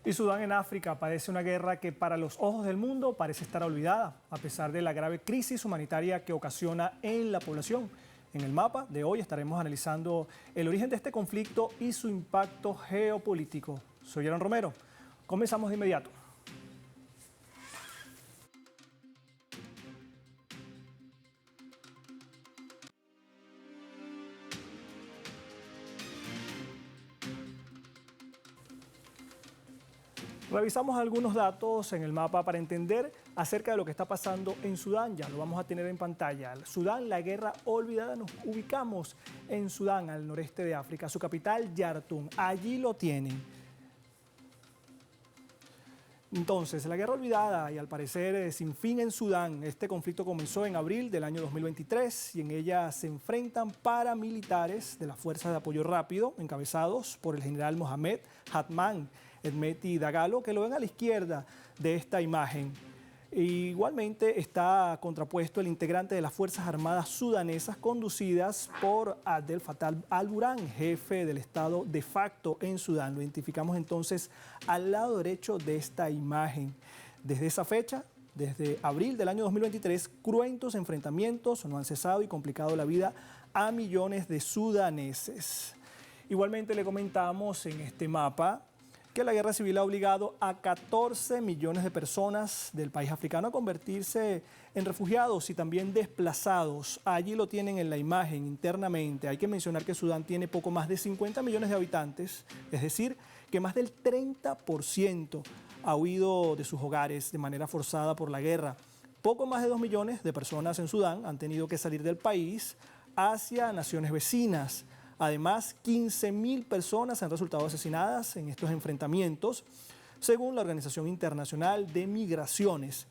Y Sudán en África padece una guerra que para los ojos del mundo parece estar olvidada, a pesar de la grave crisis humanitaria que ocasiona en la población. En el mapa de hoy estaremos analizando el origen de este conflicto y su impacto geopolítico. Soy Aaron Romero. Comenzamos de inmediato. Revisamos algunos datos en el mapa para entender acerca de lo que está pasando en Sudán. Ya lo vamos a tener en pantalla. Sudán, la guerra olvidada. Nos ubicamos en Sudán, al noreste de África. Su capital, Yartum. Allí lo tienen. Entonces, la guerra olvidada y al parecer sin fin en Sudán. Este conflicto comenzó en abril del año 2023 y en ella se enfrentan paramilitares de las Fuerzas de Apoyo Rápido, encabezados por el general Mohamed Hatman Edmeti Dagalo, que lo ven a la izquierda de esta imagen. Igualmente está contrapuesto el integrante de las Fuerzas Armadas sudanesas conducidas por Abdel Fattah al-Burhan, jefe del Estado de facto en Sudán. Lo identificamos entonces al lado derecho de esta imagen. Desde esa fecha, desde abril del año 2023, cruentos enfrentamientos no han cesado y complicado la vida a millones de sudaneses. Igualmente le comentamos en este mapa que la guerra civil ha obligado a 14 millones de personas del país africano a convertirse en refugiados y también desplazados. Allí lo tienen en la imagen internamente. Hay que mencionar que Sudán tiene poco más de 50 millones de habitantes, es decir, que más del 30% ha huido de sus hogares de manera forzada por la guerra. Poco más de 2 millones de personas en Sudán han tenido que salir del país hacia naciones vecinas. Además, 15.000 personas han resultado asesinadas en estos enfrentamientos, según la Organización Internacional de Migraciones,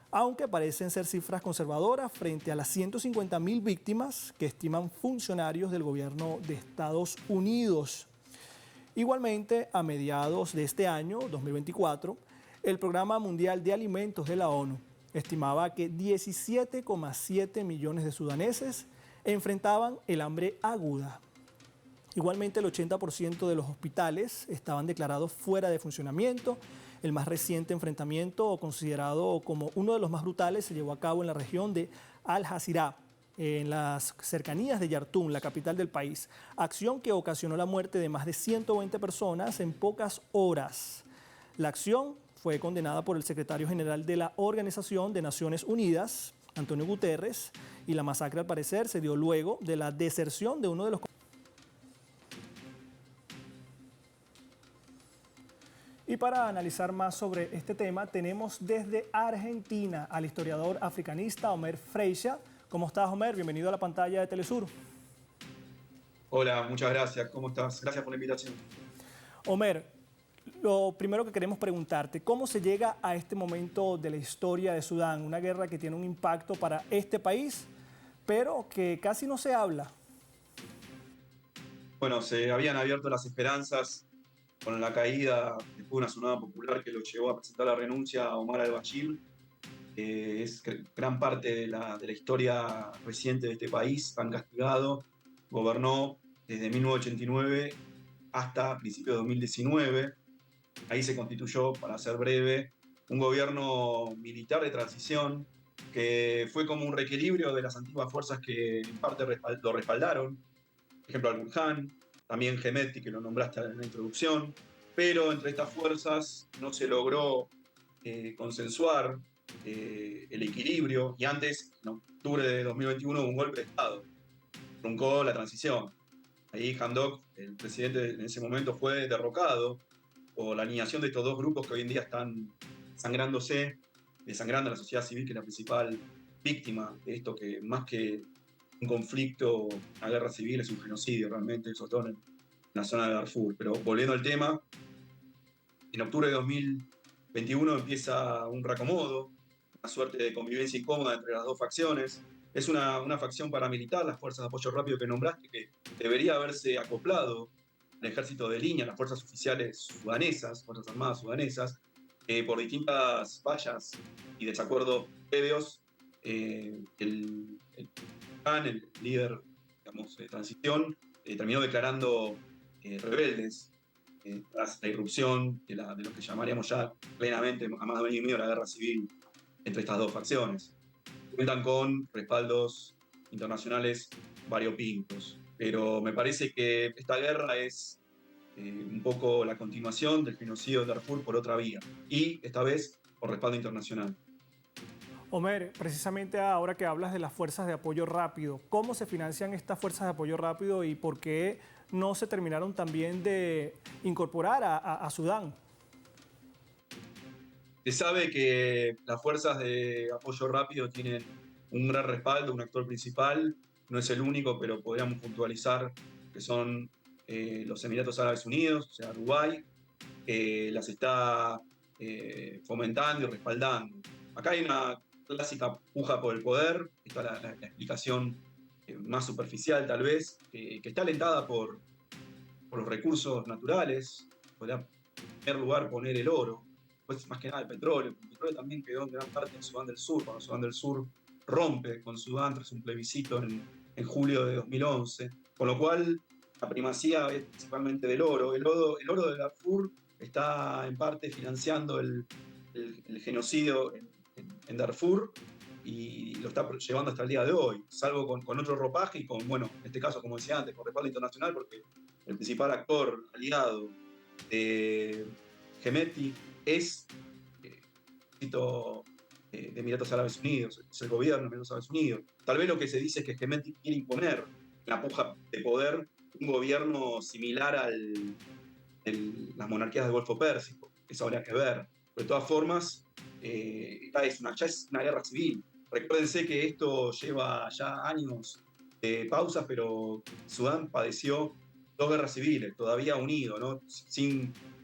aunque parecen ser cifras conservadoras frente a las 150.000 víctimas que estiman funcionarios del gobierno de Estados Unidos. Igualmente, a mediados de este año, 2024, el Programa Mundial de Alimentos de la ONU estimaba que 17,7 millones de sudaneses enfrentaban el hambre aguda. Igualmente, el 80% de los hospitales estaban declarados fuera de funcionamiento. El más reciente enfrentamiento, considerado como uno de los más brutales, se llevó a cabo en la región de Al-Hazirah, en las cercanías de Yartum, la capital del país. Acción que ocasionó la muerte de más de 120 personas en pocas horas. La acción fue condenada por el secretario general de la Organización de Naciones Unidas, Antonio Guterres, y la masacre al parecer se dio luego de la deserción de uno de los... Y para analizar más sobre este tema, tenemos desde Argentina al historiador africanista Omer Freixas. ¿Cómo estás, Omer? Bienvenido a la pantalla de Telesur. Hola, muchas gracias. ¿Cómo estás? Gracias por la invitación. Omer, lo primero que queremos preguntarte, ¿cómo se llega a este momento de la historia de Sudán? Una guerra que tiene un impacto para este país, pero que casi no se habla. Bueno, se habían abierto las esperanzas con la caída después de una tsunami popular que lo llevó a presentar la renuncia a Omar al-Bashir. Es gran parte de la historia reciente de este país, tan castigado. Gobernó desde 1989 hasta principios de 2019. Ahí se constituyó, para ser breve, un gobierno militar de transición que fue como un reequilibrio de las antiguas fuerzas que en parte lo respaldaron. Por ejemplo, al-Burhan, también Hemeti, que lo nombraste en la introducción, pero entre estas fuerzas no se logró consensuar el equilibrio, y antes, en octubre de 2021, hubo un golpe de Estado, truncó la transición. Ahí Hamdok, el presidente en ese momento, fue derrocado por la alineación de estos dos grupos que hoy en día están desangrando a la sociedad civil, que es la principal víctima de esto, que más que un conflicto, una guerra civil, es un genocidio realmente, sobre todo en la zona de Darfur. Pero volviendo al tema, en octubre de 2021 empieza un reacomodo, una suerte de convivencia incómoda entre las dos facciones. Es una facción paramilitar, las fuerzas de apoyo rápido que nombraste, que debería haberse acoplado al ejército de línea, las fuerzas oficiales sudanesas, fuerzas armadas sudanesas, por distintas fallas y desacuerdos previos. El líder, digamos, de transición, terminó declarando rebeldes tras la irrupción de lo que llamaríamos ya plenamente, a más de un año y medio, la guerra civil entre estas dos facciones. Cuentan con respaldos internacionales variopintos, pero me parece que esta guerra es un poco la continuación del genocidio de Darfur por otra vía, y esta vez por respaldo internacional. Homer, precisamente ahora que hablas de las fuerzas de apoyo rápido, ¿cómo se financian estas fuerzas de apoyo rápido y por qué no se terminaron también de incorporar a Sudán? Se sabe que las fuerzas de apoyo rápido tienen un gran respaldo, un actor principal, no es el único, pero podríamos puntualizar que son los Emiratos Árabes Unidos, o sea, Dubái, las está fomentando y respaldando. Acá hay una clásica puja por el poder, esta es la explicación más superficial tal vez, que está alentada por los recursos naturales. Podría en primer lugar poner el oro, pues más que nada el petróleo. El petróleo también quedó en gran parte en Sudán del Sur, cuando Sudán del Sur rompe con Sudán tras un plebiscito en julio de 2011, con lo cual la primacía es principalmente del oro. El oro de Darfur está en parte financiando el genocidio en Darfur y lo está llevando hasta el día de hoy, salvo con otro ropaje y con, bueno, en este caso, como decía antes, con respaldo internacional, porque el principal actor aliado de Hemeti es de Emiratos Árabes Unidos, es el gobierno de Emiratos Árabes Unidos. Tal vez lo que se dice es que Hemeti quiere imponer en la puja de poder un gobierno similar las monarquías del Golfo Pérsico. Eso habría que ver. Pero de todas formas, ya es una guerra civil. Recuérdense que esto lleva ya años de pausas, pero Sudán padeció dos guerras civiles, todavía unido, ¿no?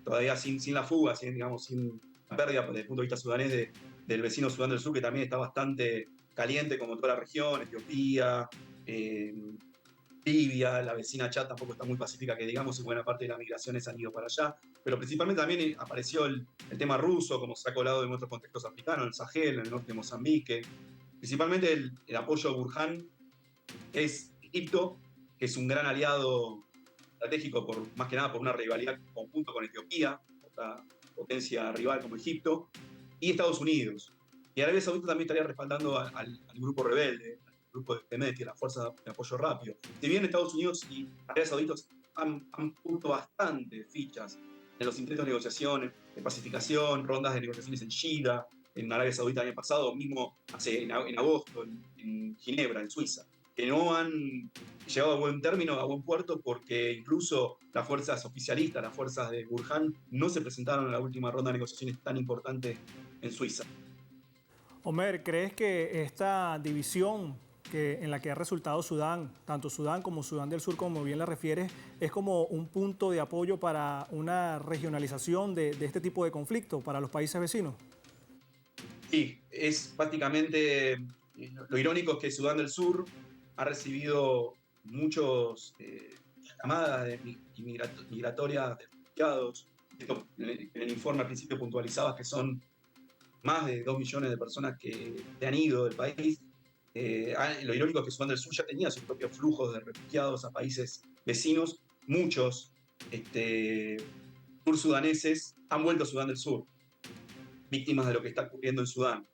Todavía sin la fuga, sin la pérdida desde el punto de vista sudanés del vecino Sudán del Sur, que también está bastante caliente, como toda la región, Etiopía, Libia, la vecina Chad tampoco está muy pacífica, que digamos, y buena parte de las migraciones han ido para allá. Pero principalmente también apareció el tema ruso, como se ha colado en otros contextos africanos, el Sahel, en el norte de Mozambique. Principalmente el apoyo a Burhan es Egipto, que es un gran aliado estratégico, más que nada por una rivalidad conjunta con Etiopía, otra potencia rival como Egipto, y Estados Unidos. Y Arabia Saudita también estaría respaldando al grupo rebelde, al grupo de Hemeti, las fuerzas de apoyo rápido. Si bien Estados Unidos y Arabia Saudita han puesto bastante fichas en los intentos de negociaciones, de pacificación, rondas de negociaciones en Jeddah, en Arabia Saudita el año pasado, mismo en agosto en Ginebra, en Suiza, que no han llegado a buen término, a buen puerto, porque incluso las fuerzas oficialistas, las fuerzas de Burhan, no se presentaron en la última ronda de negociaciones tan importante en Suiza. Homer, ¿crees que esta división en la que ha resultado Sudán, tanto Sudán como Sudán del Sur, como bien la refieres, es como un punto de apoyo para una regionalización de este tipo de conflicto para los países vecinos? Sí, es prácticamente, lo irónico es que Sudán del Sur ha recibido muchos llamadas migratorias de refugiados. Esto, en el informe al principio puntualizaba que son más de 2 millones de personas que se han ido del país. Lo irónico es que Sudán del Sur ya tenía sus propios flujos de refugiados a países vecinos. Muchos sursudaneses han vuelto a Sudán del Sur, víctimas de lo que está ocurriendo en Sudán.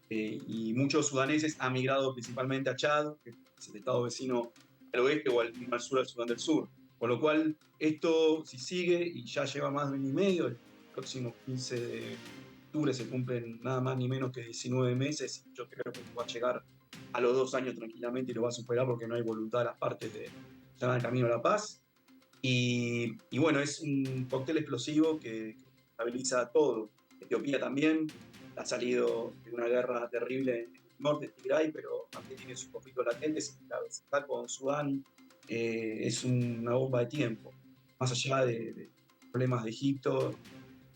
Y muchos sudaneses han migrado principalmente a Chad, que es el estado vecino al oeste, o al sur al Sudán del Sur. Con lo cual, esto, si sigue, y ya lleva más de un año y medio, el próximo 15 de octubre se cumplen nada más ni menos que 19 meses, y yo creo que va a llegar a los 2 años tranquilamente y lo va a superar porque no hay voluntad de las partes de llevar el camino a la paz. Y bueno, es un cóctel explosivo que estabiliza todo. Etiopía también ha salido de una guerra terrible en el norte de Tigray, pero también tiene sus conflictos latentes. La vecindad con Sudán es una bomba de tiempo. Más allá de problemas de Egipto,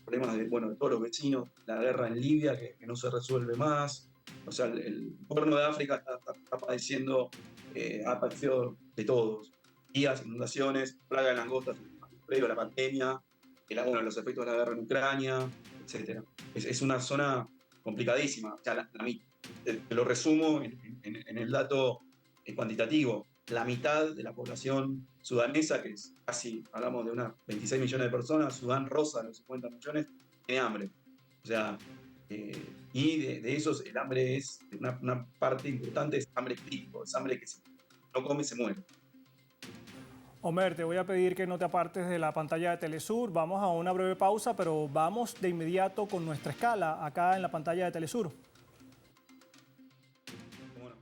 problemas de todos los vecinos, la guerra en Libia que no se resuelve más. O sea, el Cuerno de África está padeciendo, ha padecido de todos. Guías, inundaciones, plaga de langostas, la pandemia, los efectos de la guerra en Ucrania, etc. Es una zona complicadísima. O sea, te lo resumo en el dato cuantitativo. la mitad de la población sudanesa, que es casi, hablamos de unas 26 millones de personas, Sudán rosa los 50 millones, tiene hambre. O sea, y de esos el hambre es, una parte importante es hambre crítico, es hambre que si no come se muere. Homer, te voy a pedir que no te apartes de la pantalla de Telesur. Vamos a una breve pausa, pero vamos de inmediato con nuestra escala acá en la pantalla de Telesur. ¿Cómo no?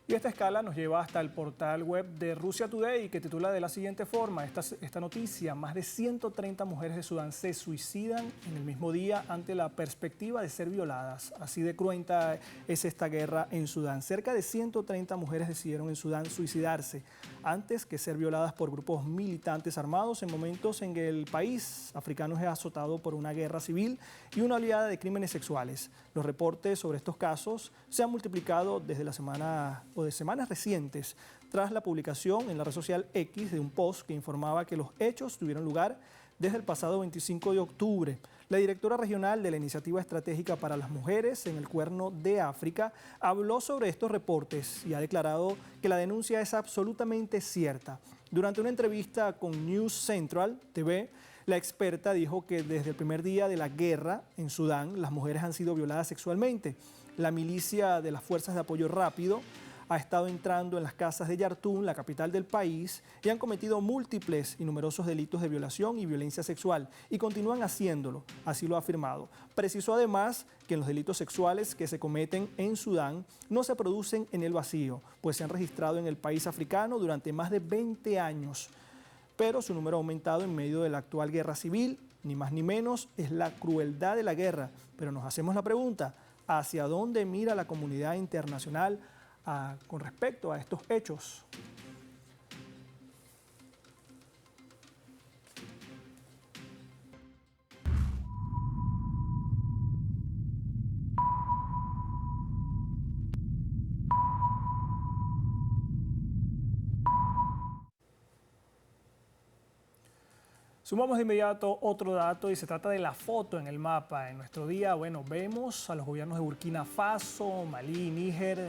Y esta escala nos lleva hasta el portal web de Russia Today, que titula de la siguiente forma esta noticia: más de 130 mujeres de Sudán se suicidan en el mismo día ante la perspectiva de ser violadas. Así de cruenta es esta guerra en Sudán. Cerca de 130 mujeres decidieron en Sudán suicidarse antes que ser violadas por grupos militantes armados en momentos en que el país africano es azotado por una guerra civil y una oleada de crímenes sexuales. Los reportes sobre estos casos se han multiplicado desde la semana o de semanas recientes, tras la publicación en la red social X de un post que informaba que los hechos tuvieron lugar desde el pasado 25 de octubre. La directora regional de la Iniciativa Estratégica para las Mujeres en el Cuerno de África habló sobre estos reportes y ha declarado que la denuncia es absolutamente cierta. Durante una entrevista con News Central TV, la experta dijo que desde el primer día de la guerra en Sudán, las mujeres han sido violadas sexualmente. La milicia de las Fuerzas de Apoyo Rápido ha estado entrando en las casas de Yartún, la capital del país, y han cometido múltiples y numerosos delitos de violación y violencia sexual, y continúan haciéndolo, así lo ha afirmado. Precisó además que en los delitos sexuales que se cometen en Sudán no se producen en el vacío, pues se han registrado en el país africano durante más de 20 años. Pero su número ha aumentado en medio de la actual guerra civil, ni más ni menos, es la crueldad de la guerra. Pero nos hacemos la pregunta: ¿hacia dónde mira la comunidad internacional con respecto a estos hechos? Sumamos de inmediato otro dato y se trata de la foto en el mapa. En nuestro día, bueno, vemos a los gobiernos de Burkina Faso, Malí, Níger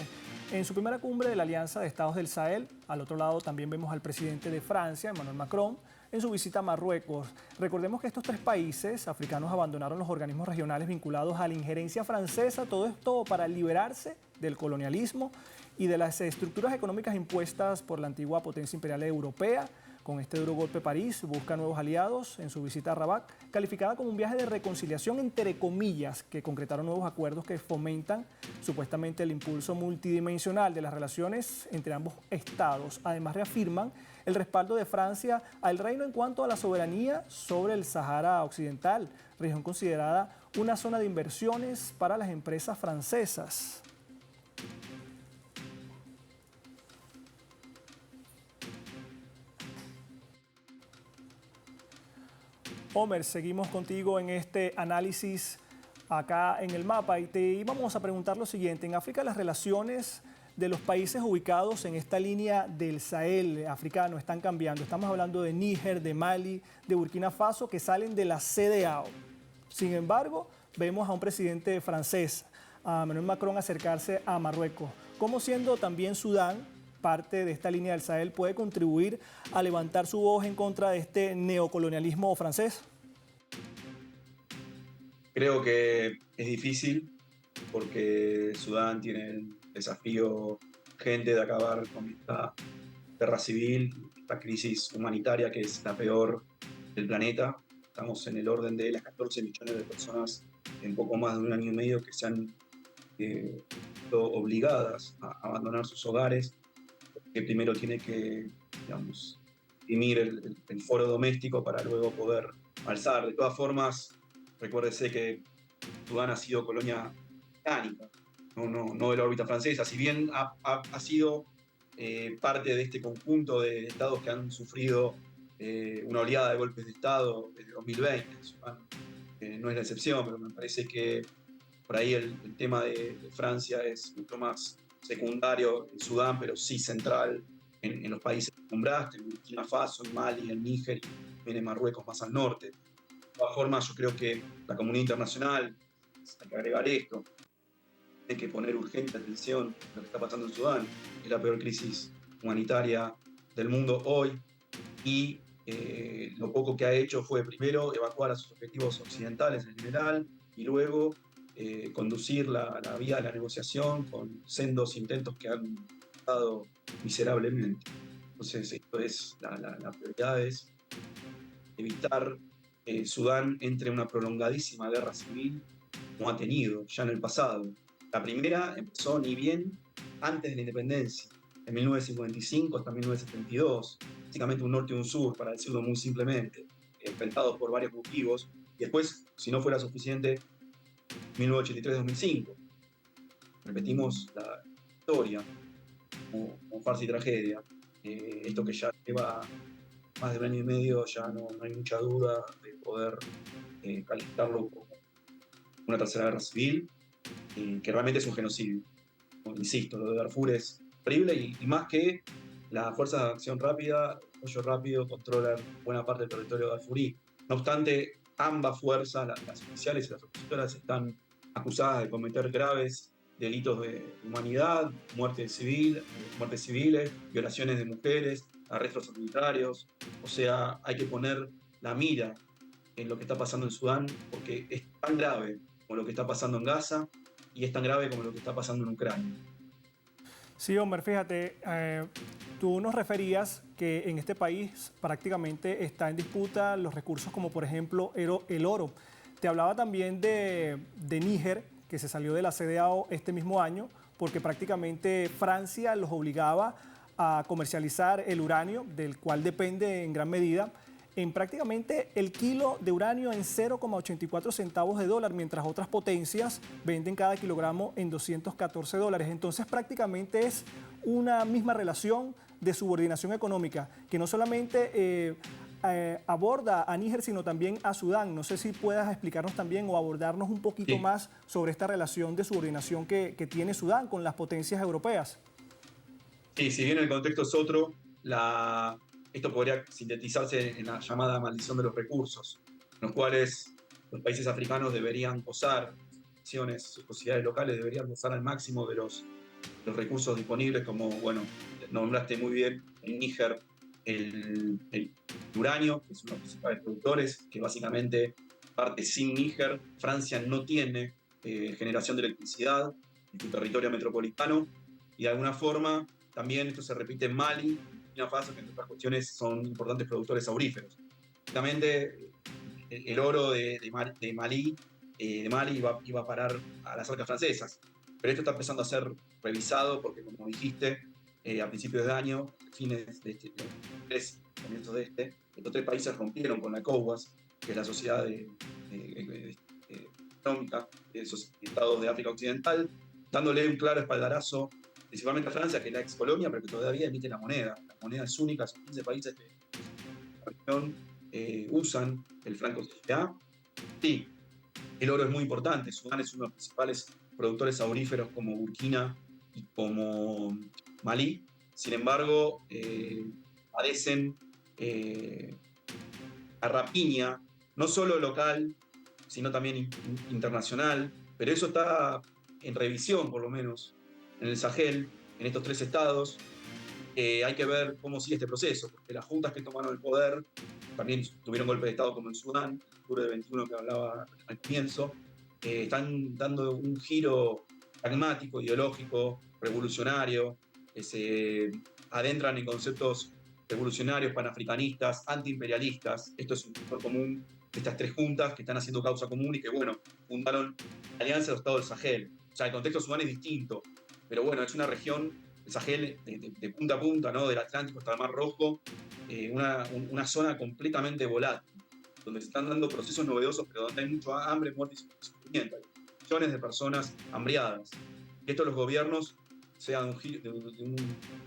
en su primera cumbre de la Alianza de Estados del Sahel. Al otro lado también vemos al presidente de Francia, Emmanuel Macron, en su visita a Marruecos. Recordemos que estos tres países africanos abandonaron los organismos regionales vinculados a la injerencia francesa, todo esto para liberarse del colonialismo y de las estructuras económicas impuestas por la antigua potencia imperial europea. Con este duro golpe, París busca nuevos aliados en su visita a Rabat, calificada como un viaje de reconciliación entre comillas, que concretaron nuevos acuerdos que fomentan supuestamente el impulso multidimensional de las relaciones entre ambos estados. Además, reafirman el respaldo de Francia al reino en cuanto a la soberanía sobre el Sahara Occidental, región considerada una zona de inversiones para las empresas francesas. Homer, seguimos contigo en este análisis acá en el mapa y te íbamos a preguntar lo siguiente. En África, las relaciones de los países ubicados en esta línea del Sahel africano están cambiando. Estamos hablando de Níger, de Mali, de Burkina Faso, que salen de la CEDEAO. Sin embargo, vemos a un presidente francés, a Emmanuel Macron, acercarse a Marruecos. ¿Cómo, siendo también Sudán parte de esta línea del Sahel, puede contribuir a levantar su voz en contra de este neocolonialismo francés? Creo que es difícil porque Sudán tiene el desafío urgente de acabar con esta guerra civil, esta crisis humanitaria que es la peor del planeta. Estamos en el orden de las 14 millones de personas en poco más de un año y medio que se han visto obligadas a abandonar sus hogares, que primero tiene que, digamos, imprimir el foro doméstico para luego poder alzar. De todas formas, recuérdese que Sudán ha sido colonia británica, no de la órbita francesa. Si bien ha sido parte de este conjunto de estados que han sufrido una oleada de golpes de Estado desde 2020, Sudán no es la excepción, pero me parece que por ahí el tema de Francia es mucho más secundario en Sudán, pero sí central en los países que nombraste, en Burkina Faso, en Mali, en Níger, y viene Marruecos más al norte. De todas formas, yo creo que la comunidad internacional, hay que agregar esto, hay que poner urgente atención a lo que está pasando en Sudán. Es la peor crisis humanitaria del mundo hoy y lo poco que ha hecho fue primero evacuar a sus objetivos occidentales en general y luego conducir la vía de la negociación con sendos intentos que han estado miserablemente. Entonces, esto es la prioridad es evitar que Sudán entre en una prolongadísima guerra civil como ha tenido ya en el pasado. La primera empezó ni bien antes de la independencia, en 1955 hasta 1972, básicamente un norte y un sur, para decirlo muy simplemente, enfrentados por varios motivos, y después, si no fuera suficiente, 1983-2005. Repetimos la historia como farsa y tragedia. Esto que ya lleva más de un año y medio, ya no hay mucha duda de poder calificarlo como una tercera guerra civil, que realmente es un genocidio. Insisto, lo de Darfur es horrible y más que las fuerzas de acción rápida, apoyo rápido, controlan buena parte del territorio darfurí. No obstante, ambas fuerzas, las oficiales y las opositoras, están acusadas de cometer graves delitos de humanidad, muertes civiles, violaciones de mujeres, arrestos arbitrarios. O sea, hay que poner la mira en lo que está pasando en Sudán porque es tan grave como lo que está pasando en Gaza y es tan grave como lo que está pasando en Ucrania. Sí, Homer, fíjate, tú nos referías que en este país prácticamente está en disputa los recursos como por ejemplo el oro. Te hablaba también de Níger, que se salió de la CEDEAO este mismo año, porque prácticamente Francia los obligaba a comercializar el uranio, del cual depende en gran medida, en prácticamente el kilo de uranio en 0,84 centavos de dólar, mientras otras potencias venden cada kilogramo en 214 dólares. Entonces prácticamente es una misma relación de subordinación económica, que no solamente aborda a Níger, sino también a Sudán. No sé si puedas explicarnos también o abordarnos un poquito más sobre esta relación de subordinación que tiene Sudán con las potencias europeas. Sí, si bien el contexto es otro, esto podría sintetizarse en la llamada maldición de los recursos, en los cuales los países africanos deberían gozar, sus sociedades locales deberían gozar al máximo de los recursos disponibles, como, bueno, nombraste muy bien en Níger el uranio, que es uno de los principales productores, que básicamente parte sin Níger. Francia no tiene generación de electricidad en su territorio metropolitano y de alguna forma también esto se repite en Mali, Burkina Faso, que en otras cuestiones son importantes productores auríferos. Justamente el oro de Mali iba a parar a las arcas francesas. Pero esto está empezando a ser revisado porque, como dijiste, a principios de año, fines de comienzos de estos tres países rompieron con la ECOWAS, que es la sociedad económica de esos estados de África Occidental, dándole un claro espaldarazo principalmente a Francia, que es la ex colonia, pero que todavía emite la moneda. La moneda es única, son 15 países que la región usan el franco CFA. Sí, el oro es muy importante. Sudán es uno de los principales productores auríferos como Burkina y como Malí. Sin embargo, padecen la rapiña, no solo local, sino también internacional, pero eso está en revisión, por lo menos, en el Sahel, en estos tres estados. Hay que ver cómo sigue este proceso, porque las juntas que tomaron el poder también tuvieron golpe de Estado como en Sudán, en octubre de 21 que hablaba al comienzo, están dando un giro pragmático, ideológico, revolucionario, se adentran en conceptos revolucionarios, panafricanistas, antiimperialistas. Esto es un factor común de estas tres juntas que están haciendo causa común y que, bueno, fundaron la Alianza de los Estados del Sahel. O sea, el contexto Sudán es distinto, pero bueno, es una región, el Sahel, de punta a punta, ¿no? Del Atlántico hasta el Mar Rojo, una zona completamente volátil, donde se están dando procesos novedosos, pero donde hay mucho hambre, muerte y sufrimiento. Hay millones de personas hambriadas. Y esto los gobiernos, sea de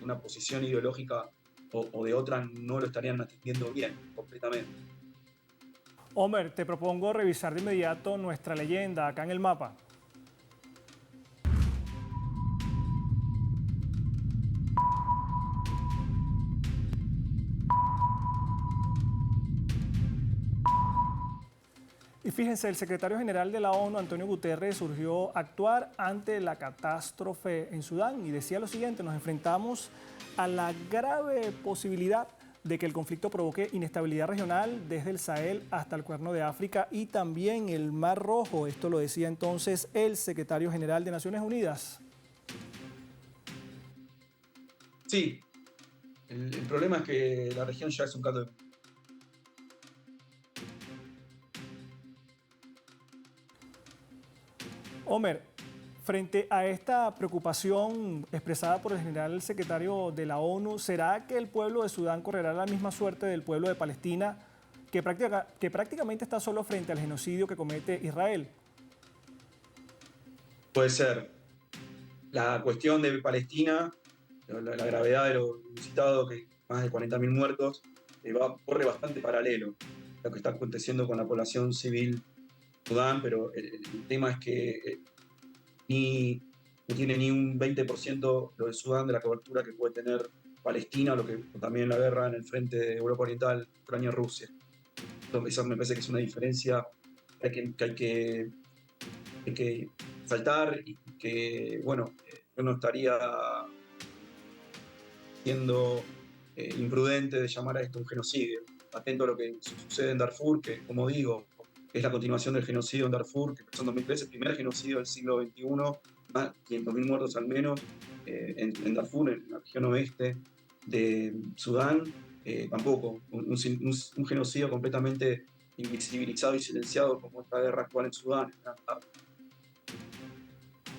una posición ideológica o de otra, no lo estarían atendiendo bien, completamente. Homer, te propongo revisar de inmediato nuestra leyenda acá en el mapa. Y fíjense, el secretario general de la ONU, Antonio Guterres, urgió actuar ante la catástrofe en Sudán y decía lo siguiente: nos enfrentamos a la grave posibilidad de que el conflicto provoque inestabilidad regional desde el Sahel hasta el Cuerno de África y también el Mar Rojo. Esto lo decía entonces el secretario general de Naciones Unidas. Sí, el problema es que la región ya es un caldo de... Homer, frente a esta preocupación expresada por el general secretario de la ONU, ¿será que el pueblo de Sudán correrá la misma suerte del pueblo de Palestina, que prácticamente está solo frente al genocidio que comete Israel? Puede ser. La cuestión de Palestina, la gravedad de lo visitado, que más de 40.000 muertos, corre bastante paralelo a lo que está aconteciendo con la población civil de Sudán, pero el tema es que no tiene ni un 20% lo de Sudán de la cobertura que puede tener Palestina, o también la guerra en el frente de Europa Oriental, Ucrania-Rusia. Esa me parece que es una diferencia que hay que saltar y que, bueno, yo no estaría siendo imprudente de llamar a esto un genocidio. Atento a lo que sucede en Darfur, que, como digo, es la continuación del genocidio en Darfur, que empezó en 2013, el primer genocidio del siglo XXI, más 500.000 muertos al menos, en Darfur, en la región oeste de Sudán. Tampoco un genocidio completamente invisibilizado y silenciado como esta guerra actual en Sudán.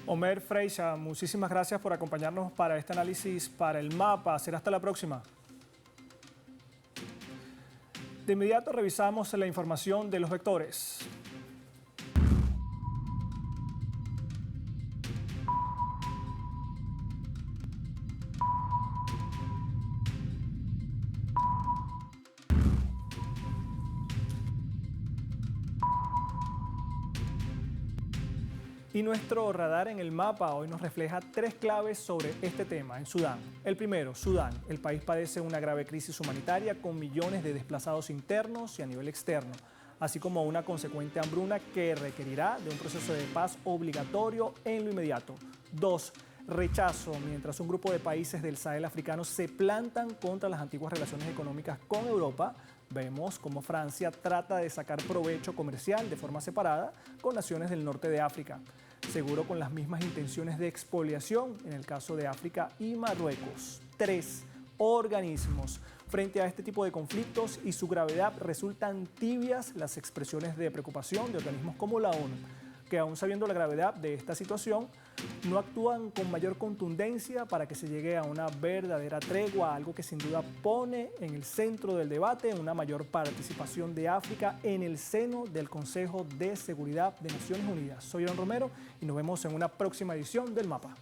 Homer Freixa, muchísimas gracias por acompañarnos para este análisis para el mapa. Será hasta la próxima. De inmediato revisamos la información de los vectores. Y nuestro radar en el mapa hoy nos refleja tres claves sobre este tema en Sudán. El primero, Sudán. El país padece una grave crisis humanitaria con millones de desplazados internos y a nivel externo, así como una consecuente hambruna que requerirá de un proceso de paz obligatorio en lo inmediato. Dos, rechazo. Mientras un grupo de países del Sahel africano se plantan contra las antiguas relaciones económicas con Europa, vemos cómo Francia trata de sacar provecho comercial de forma separada con naciones del norte de África, seguro con las mismas intenciones de expoliación en el caso de África y Marruecos. 3. Organismos. Frente a este tipo de conflictos y su gravedad, resultan tibias las expresiones de preocupación de organismos como la ONU, que aún sabiendo la gravedad de esta situación, no actúan con mayor contundencia para que se llegue a una verdadera tregua, algo que sin duda pone en el centro del debate una mayor participación de África en el seno del Consejo de Seguridad de Naciones Unidas. Soy Aaron Romero y nos vemos en una próxima edición del Mapa.